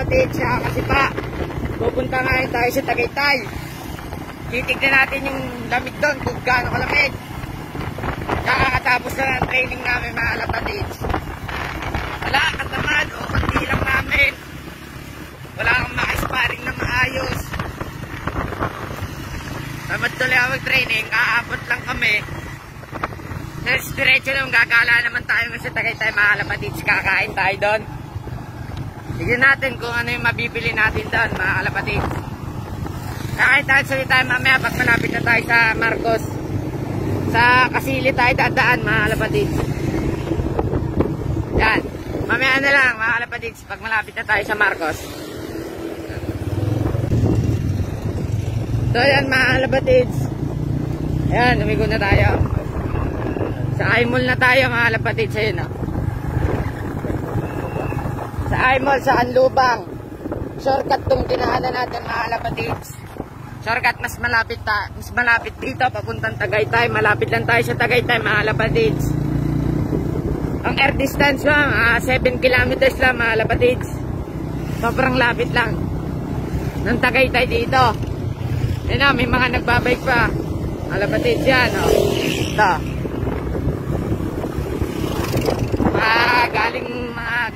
kapatid, siya kasi pa. Pupunta ngayon tayo sa Tagaytay. Titignan natin yung lamig doon, kung gaano kalamig. Nakakatapos na ng training namin mga kapatid. Wala kang naman o konti lang namin. Wala kang maka-sparring na maayos. Tamad tuloy ako mag-training, kaabot lang kami. Diretso lang, gagala naman tayo sa Tagaytay mga kapatid. Kakain tayo doon. Tignan natin kung ano yung mabibili natin doon mga kalapatid. Kakain tayo tayo mamaya pag malapit na tayo sa Marcos. Sa Kasili tayo dadaan mga kalapatid. Yan. Mamaya na lang mga kalapatid pag malapit na tayo sa Marcos. So yan mga kalapatid. Yan, lumigo na tayo. Sa iMall na tayo mga kalapatid. Sa yun sa iMall sa Canlubang. Shortcut tong dinaanan natin mga kalapatids. Shortcut mas malapit dito papuntang Tagaytay. Malapit lang tayo sa Tagaytay mga kalapatids. Ang air distance mga 7 kilometers lang mga kalapatids. Sobrang lapit lang ng Tagaytay dito. Ayun na, may mga nagbabike pa mga kalapatids yan ito.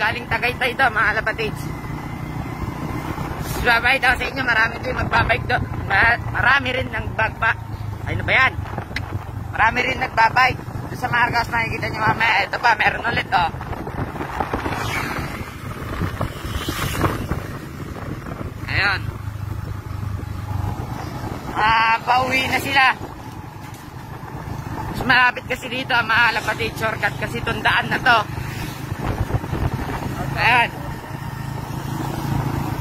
Galing Tagaytay ito mga kalapatids. Babay daw sa inyo, marami din magbabike do. Marami rin nagbabike. Ano ba yan? Marami rin nagbabike. Doon sa Marcos makikita nyo mamaya. Ito pa, meron ulit Ayun. Pauwi na sila. Mas malapit kasi dito mga kalapatids. Shortcut kasi tundaan na to. Ayan.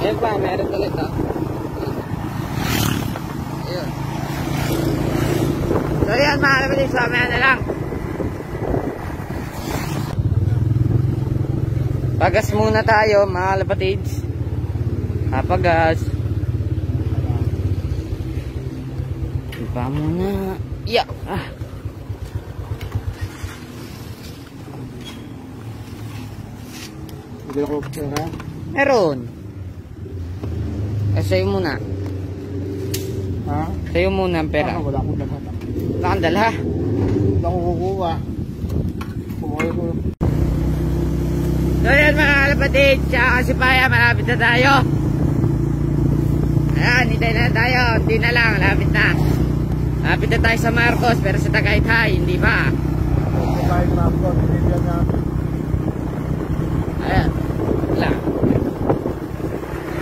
Ayan pa, meron ulit Ayan. So yan mga kapatid, mamaya na lang. Pagas muna tayo mga kapatids. Pagas. Iba muna. Yeah. Hindi ako pera. Meron. Sa'yo muna. Ha? Sa'yo muna ang pera. Wala akong dala. Wala kang dala. Wala akong kukuha. Kumain ko. So yan mga kalapatid. Tsaka kasi paya, malapit na tayo. Ayan, hintay na tayo. Hindi na lang, malapit na. Malapit na tayo sa Marcos, pero sa Tagaytay, hindi pa. Kumain na ako. Hindi na. Ayan. Wala.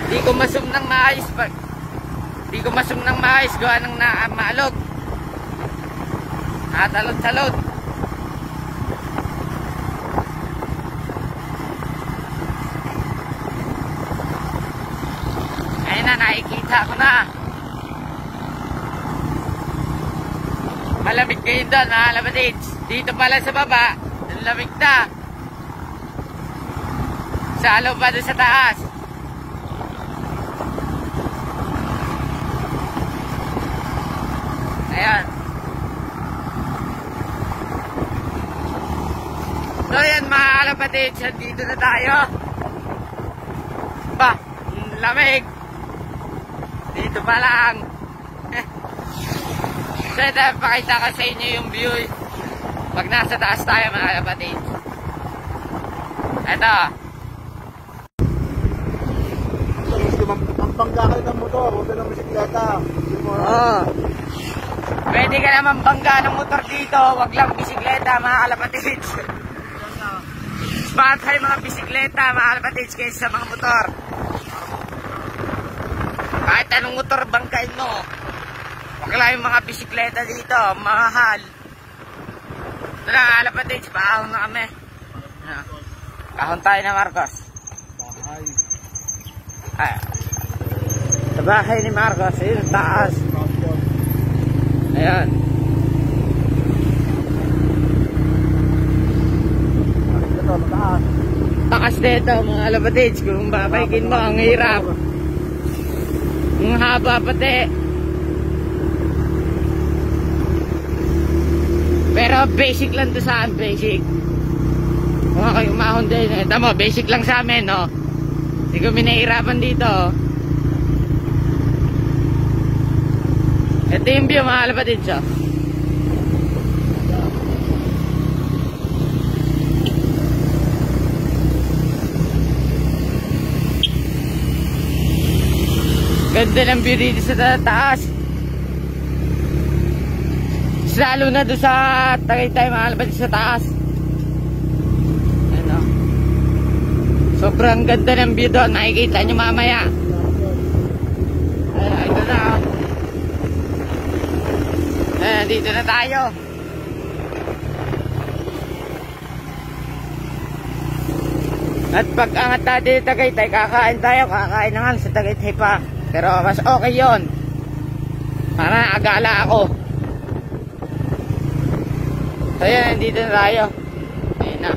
Di ko masum ng maayos pag di ko masum ng maayos gawa ng maalog. Talot-talot. Ayun na, nakikita ko na. Malamig kayo doon mga kalapatids. Dito pala sa baba, lamig na. Sa alo pa doon sa taas. Ayan. So yan mga kalapatid, dito na tayo. Lamig. Dito pa lang. So ito, pakita ko sa inyo yung view pag nasa taas tayo mga kalapatid. Ito. Ang banggahan ng motor, huwag ng bisikleta. Pwede ka naman bangga ng motor dito, wag lang bisikleta mga kalapatids. Spot tayo mga bisikleta mga kalapatids kaysa sa mga motor. Kahit anong motor bangkain mo, wag lang yung mga bisikleta dito, mahal. Ito na mga kalapatids, paahon na kami. Kahon tayo na Marcos. Sa bahay ni Marcos, ayun, taas. Ayan. Takas dito mga kalapatids. Kung babaikin mo, ang hirap. Ang haba pati. Pero basic lang to sa akin, basic. Kung ako yung mahon din. Ito mo, basic lang sa amin, no? Hindi kami nahihirapan dito. Oh. Ito yung view mga kalapatid siya. Ganda ng view dito sa taas. Lalo na doon sa Tagaytay mga kalapatid sa taas. Ano? Sobrang ganda ng view doon. Makikita nyo mamaya. Ito na. Dito na tayo. At pag angat natin sa Tagaytay, kakain tayo. Kakain na nga sa Tagaytay pa. Pero mas okay yun. Para agala ako. So yan, dito na tayo. Ayun na.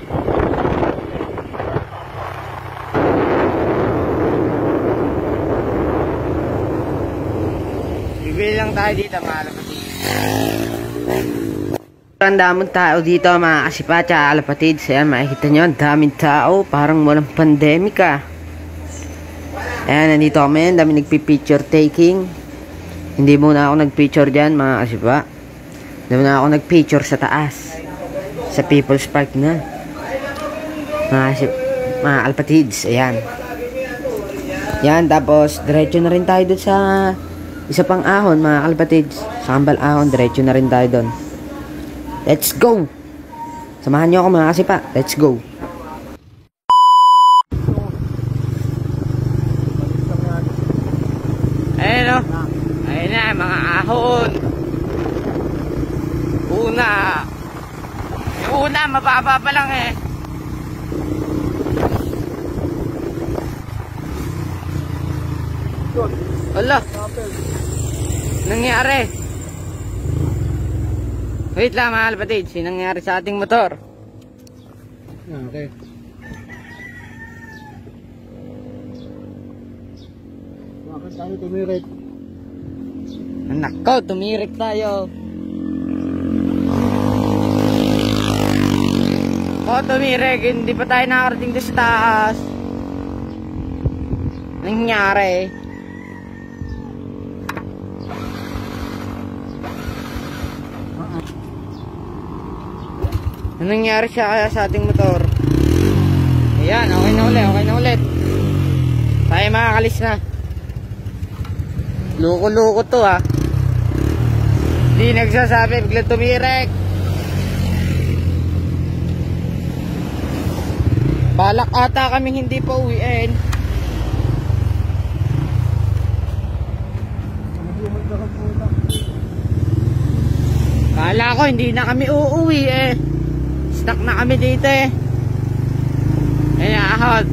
Bibili lang tayo dito mga kalapatid. Ang daming tao dito mga kasipa at kalapatid. Ayan, makikita nyo, ang daming tao. Parang walang pandemika. Ayan, nandito kami. Ang dami nagpi-picture taking. Hindi muna ako nag-picture dyan mga kasipa. Hindi muna ako nag-picture sa taas. Sa People's Park na. Mga kalapatids. Ayan. Yan, tapos diretso na rin tayo doon sa isa pang ahon mga kalapatids. Sa Kambal ahon, diretso na rin tayo doon. Let's go! Samahan nyo ako mga kasipa. Let's go! Ayan o. Ayan na, mga ahon. Una, mababa pa lang eh. Wala. Nangyari. Wait lang mga kalapatid. Sinangyari sa ating motor. Okay. Bakit tayo tumirik? Nako, tumirik tayo. Tumirik. Hindi pa tayo nakarating doon sa taas. Nangyari. Ano nangyari siya sa ating motor? Ayan, okay na ulit. Tayo makakalis na. Loko-loko to ha. Hindi nagsasabi, biglang tumirek. Balak ata kaming hindi pa uwiin. Kala ko hindi na kami uuwi eh. Stuck na kami dito eh. Ayan, ahon.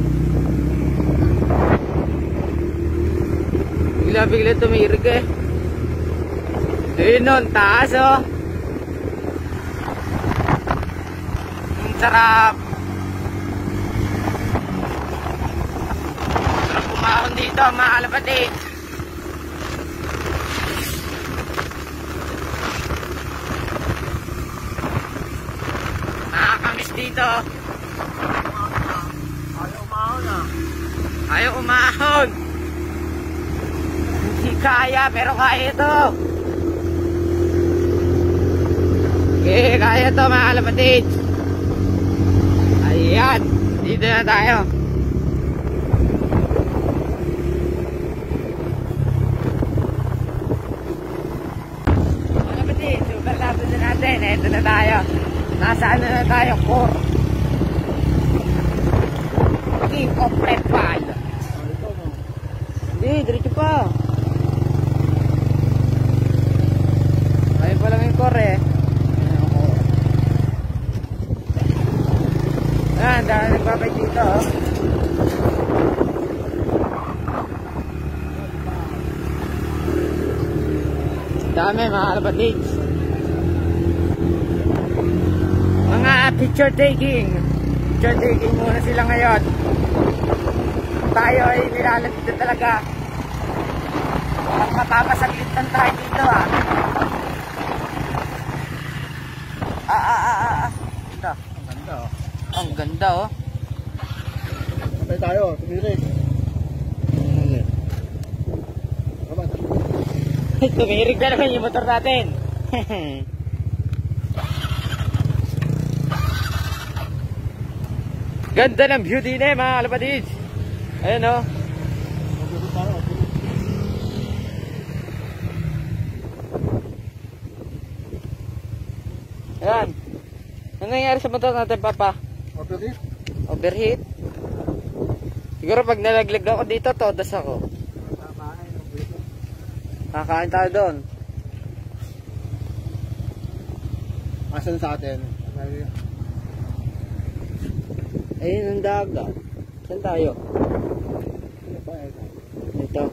Bigla tumirig eh. Ayun nun, taas oh. Ang sarap. Sarap umahon dito mga kalapatid. Nakakamiss dito. Ayaw umahon ah. Ayaw umahon. Hindi kaya, pero kaya ito. Okay, kaya ito mga kalapatid. Ayan, dito na tayo. Mga kalapatid, super lapit na natin. Ito na tayo. Nasaan na tayo? Core. King of Red File. Hindi, diretso pa. Ayun pa lang yung core eh. Ayan, dahil nagbabay dito oh. Dami mga kalapatids. Mga picture taking muna sila ngayon. Tayo ay nilalapit na talaga. Walang mapapasaglit ng tayo dito ah. Ito. Ang ganda oh. Ang ganda oh. Sabay tayo, tumirik. Tumirig na naman yung motor natin. Ganda ng view din eh mga kalapatids. Ayan o. Ayan. Ano nangyari sa motor natin, Papa? Overheat? Overheat? Siguro pag nalaglag ako dito, todas ako. Kakain tayo doon. Asan sa atin? Ayun ang dagat. Saan tayo? Ito.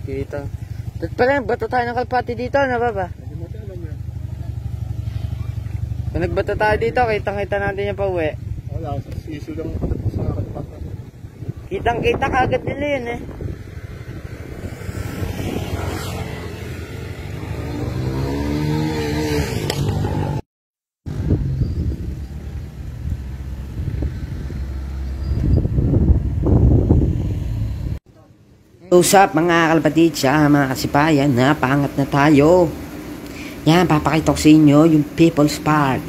Dito. Dito pala, bato tayo ng kalpati dito, ano ba? Kung nagbato tayo dito, kitang-kita natin yung pauwi. Wala, siso lang sa kalipat. Kitang-kita kagad nila yun eh. Usap mga kalapatid siya, mga kasipayan, napaangat na tayo. Yan, papakita ko sa inyo yung People's Park.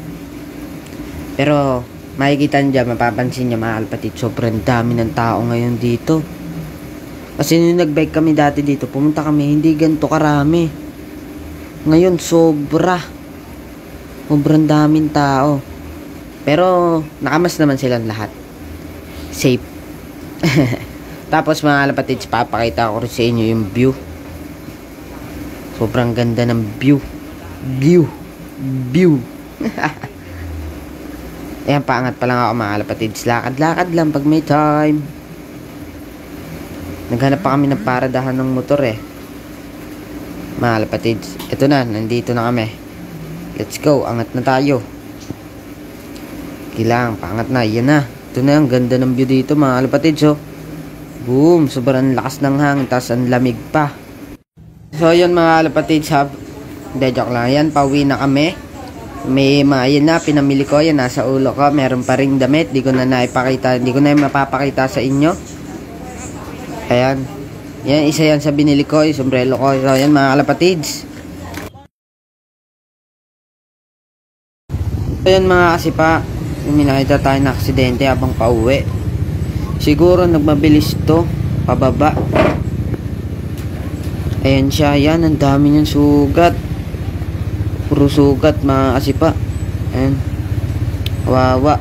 Pero makikita nyo dyan, mapapansin nyo mga kalapatid, sobrang dami ng tao ngayon dito. Kasi nung nag-bike kami dati dito, pumunta kami, hindi ganito karami. Ngayon sobrang daming tao. Pero nakamas naman silang lahat. Safe. Tapos mga kalapatids, papakita ko rin sa inyo yung view. Sobrang ganda ng view. Ayan, paangat pa lang ako mga kalapatids. Lakad-lakad lang pag may time. Naghanap pa kami ng paradahan ng motor eh. Mga kalapatids, ito na, nandito na kami. Let's go, angat na tayo. Kailangan, paangat na, yan na. Ito na, ang ganda ng view dito mga kalapatids oh. Boom! Sobrang lakas ng hangin, tas ang lamig pa. So yun mga kalapatids, hindi, joke lang. Yan, pauwi na kami. May yan na, pinamili ko. Yan, nasa ulo ko. Meron pa ring damit. Di ko na naipakita. Di ko na mapapakita sa inyo. Ayan. Yan, isa yan sa binili ko. Yung sombrero ko. So yan mga kalapatids. So yan mga kasipa. Minakita tayo na aksidente habang pauwi. Siguro nagmabilis to pababa. Ayan siya, yan, ang dami niyang sugat. Puro sugat mga kasipa. Ayan, kawawa.